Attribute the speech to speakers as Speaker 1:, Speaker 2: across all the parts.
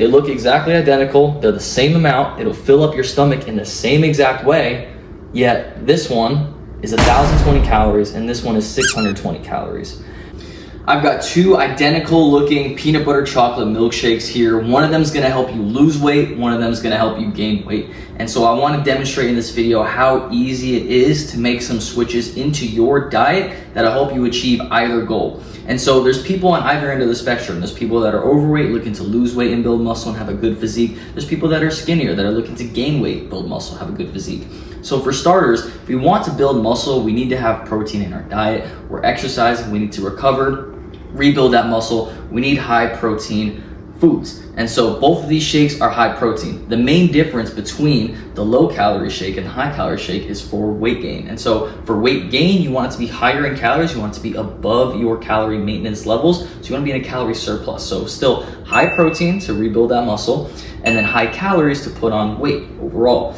Speaker 1: They look exactly identical. They're the same amount. It'll fill up your stomach in the same exact way, yet this one is 1,020 calories and this one is 620 calories. I've got two identical looking peanut butter chocolate milkshakes here. One of them is gonna help you lose weight, one of them is gonna help you gain weight. And so I wanna demonstrate in this video how easy it is to make some switches into your diet that'll help you achieve either goal. And so there's people on either end of the spectrum. There's people that are overweight, looking to lose weight and build muscle and have a good physique. There's people that are skinnier, that are looking to gain weight, build muscle, have a good physique. So for starters, if we want to build muscle, we need to have protein in our diet. We're exercising, we need to recover, rebuild that muscle. We need high protein foods. And so both of these shakes are high protein. The main difference between the low calorie shake and the high calorie shake is for weight gain. And so for weight gain, you want it to be higher in calories, you want it to be above your calorie maintenance levels. So you want to be in a calorie surplus. So still high protein to rebuild that muscle, and then high calories to put on weight overall.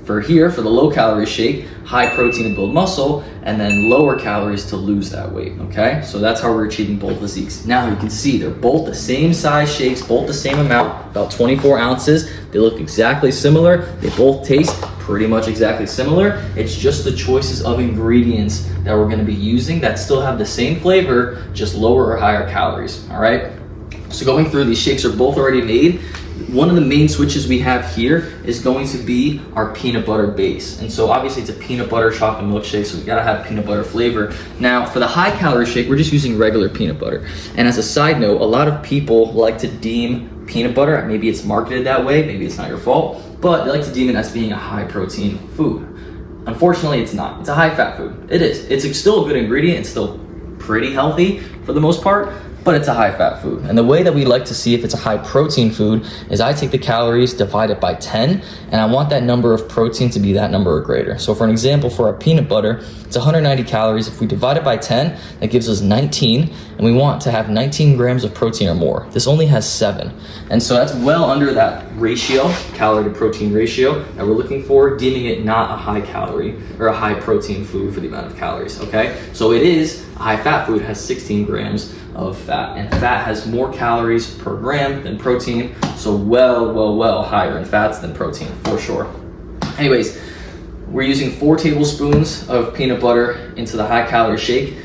Speaker 1: For the low calorie shake, high protein to build muscle, and then lower calories to lose that weight, okay? So that's how we're achieving both physiques. Now you can see they're both the same size shakes, both the same amount, about 24 ounces. They look exactly similar. They both taste pretty much exactly similar. It's just the choices of ingredients that we're gonna be using that still have the same flavor, just lower or higher calories, all right? So going through, these shakes are both already made. One of the main switches we have here is going to be our peanut butter base. And so obviously it's a peanut butter chocolate milkshake, so we gotta have peanut butter flavor. Now for the high calorie shake, we're just using regular peanut butter. And as a side note, a lot of people like to deem peanut butter, maybe it's marketed that way, maybe it's not your fault, but they like to deem it as being a high protein food. Unfortunately, it's not. It's a high fat food. It is. It's still a good ingredient. It's still pretty healthy for the most part, but it's a high fat food. And the way that we like to see if it's a high protein food is I take the calories, divide it by 10, and I want that number of protein to be that number or greater. So for an example, for our peanut butter, it's 190 calories. If we divide it by 10, that gives us 19, and we want to have 19 grams of protein or more. This only has 7. And so that's well under that ratio, calorie to protein ratio, that we're looking for, deeming it not a high calorie or a high protein food for the amount of calories, okay? So it is a high fat food, it has 16 grams of fat, and fat has more calories per gram than protein, so well higher in fats than protein for sure. Anyways, we're using 4 tablespoons of peanut butter into the high calorie shake,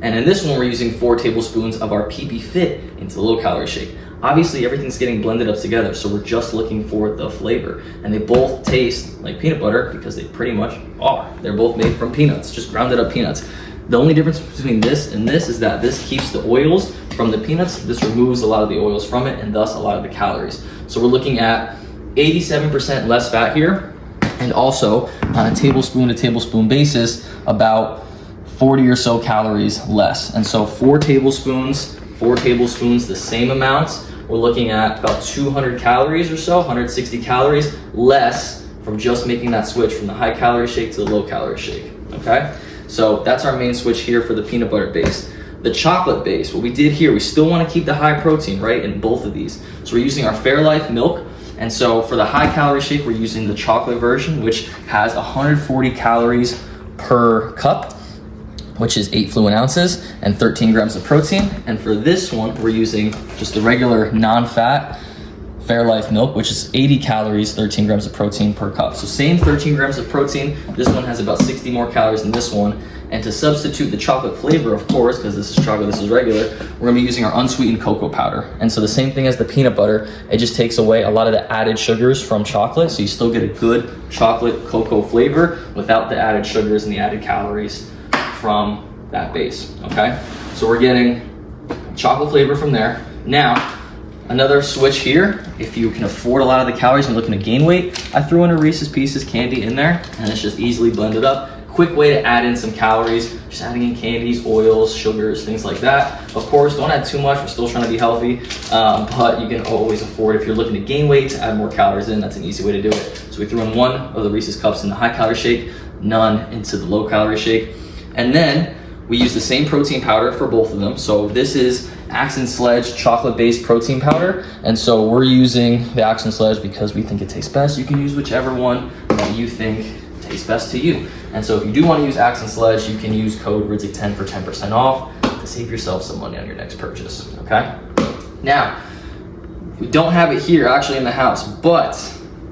Speaker 1: and in this one we're using 4 tablespoons of our PP Fit into the low calorie shake. Obviously everything's getting blended up together, so we're just looking for the flavor, and they both taste like peanut butter because they pretty much are. They're both made from peanuts, just grounded up peanuts. The only difference between this and this is that this keeps the oils from the peanuts. This removes a lot of the oils from it and thus a lot of the calories. So we're looking at 87% less fat here, and also on a tablespoon to tablespoon basis, about 40 or so calories less. And so 4 tablespoons, the same amounts, we're looking at about 200 calories or so, 160 calories less from just making that switch from the high calorie shake to the low calorie shake, okay? So that's our main switch here for the peanut butter base. The chocolate base, what we did here, we still want to keep the high protein, right, in both of these. So we're using our Fairlife milk, and so for the high calorie shake, we're using the chocolate version, which has 140 calories per cup, which is 8 fluid ounces and 13 grams of protein. And for this one, we're using just the regular non-fat Fairlife milk, which is 80 calories, 13 grams of protein per cup. So same 13 grams of protein. This one has about 60 more calories than this one. And to substitute the chocolate flavor, of course, because this is chocolate, this is regular, we're gonna be using our unsweetened cocoa powder. And so the same thing as the peanut butter, it just takes away a lot of the added sugars from chocolate, so you still get a good chocolate cocoa flavor without the added sugars and the added calories from that base, okay? So we're getting chocolate flavor from there. Now, another switch here, if you can afford a lot of the calories and you're looking to gain weight, I threw in a Reese's Pieces candy in there, and it's just easily blended up. Quick way to add in some calories, just adding in candies, oils, sugars, things like that. Of course, don't add too much, we're still trying to be healthy, but you can always afford, if you're looking to gain weight, to add more calories in. That's an easy way to do it. So we threw in 1 of the Reese's Cups in the high calorie shake, none into the low calorie shake. And then we use the same protein powder for both of them. So this is Axe and Sledge chocolate-based protein powder. And so we're using the Axe and Sledge because we think it tastes best. You can use whichever one that you think tastes best to you. And so if you do want to use Axe and Sledge, you can use code RIDZIC10 for 10% off to save yourself some money on your next purchase, okay? Now, We don't have it here actually in the house, but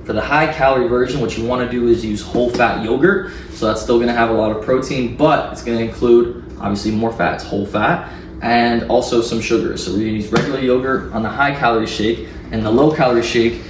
Speaker 1: for the high calorie version, what you want to do is use whole fat yogurt. So that's still going to have a lot of protein, but it's going to include obviously more fats, whole fat, and also some sugars. So we're going to use regular yogurt on the high calorie shake, and the low calorie shake,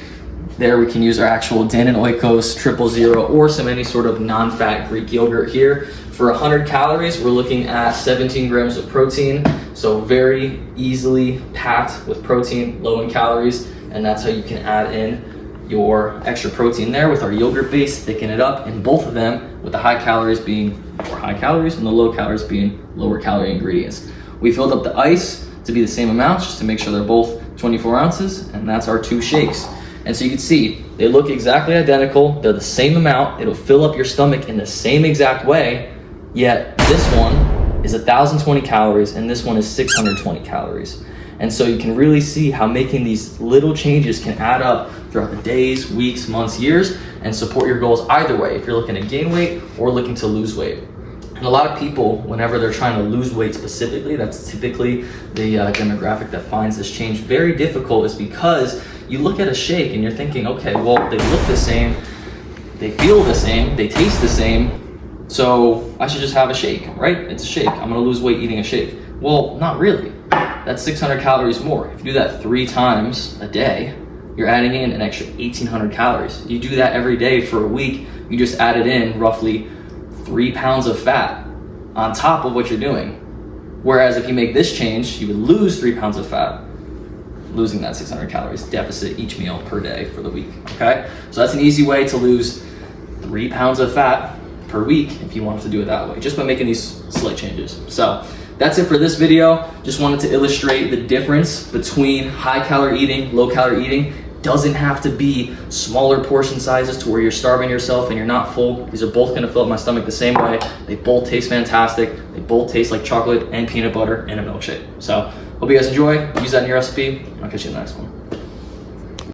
Speaker 1: there we can use our actual Dannon Oikos 000 or some any sort of non-fat Greek yogurt here. For 100 calories, we're looking at 17 grams of protein. So very easily packed with protein, low in calories, and that's how you can add in your extra protein there with our yogurt base, thicken it up, and both of them with the high calories being more high calories and the low calories being lower calorie ingredients. We filled up the ice to be the same amount just to make sure they're both 24 ounces, and that's our 2 shakes. And so you can see, they look exactly identical. They're the same amount. It'll fill up your stomach in the same exact way, yet this one is 1,020 calories and this one is 620 calories. And so you can really see how making these little changes can add up throughout the days, weeks, months, years, and support your goals either way, if you're looking to gain weight or looking to lose weight. And a lot of people, whenever they're trying to lose weight specifically, that's typically the demographic that finds this change very difficult, is because you look at a shake and you're thinking, okay, well, they look the same, they feel the same, they taste the same, so I should just have a shake, right? It's a shake. I'm gonna lose weight eating a shake. Well, not really. That's 600 calories more. If you do that 3 times a day, you're adding in an extra 1,800 calories. You do that every day for a week, you just added in roughly 3 pounds of fat on top of what you're doing. Whereas if you make this change, you would lose 3 pounds of fat, losing that 600 calories deficit each meal per day for the week, okay? So that's an easy way to lose 3 pounds of fat per week if you wanted to do it that way, just by making these slight changes. So that's it for this video. Just wanted to illustrate the difference between high calorie eating, low calorie eating. Doesn't have to be smaller portion sizes to where you're starving yourself and you're not full. These are both gonna fill up my stomach the same way. They both taste fantastic. They both taste like chocolate and peanut butter in a milkshake. So hope you guys enjoy, use that in your recipe. I'll catch you in the next one.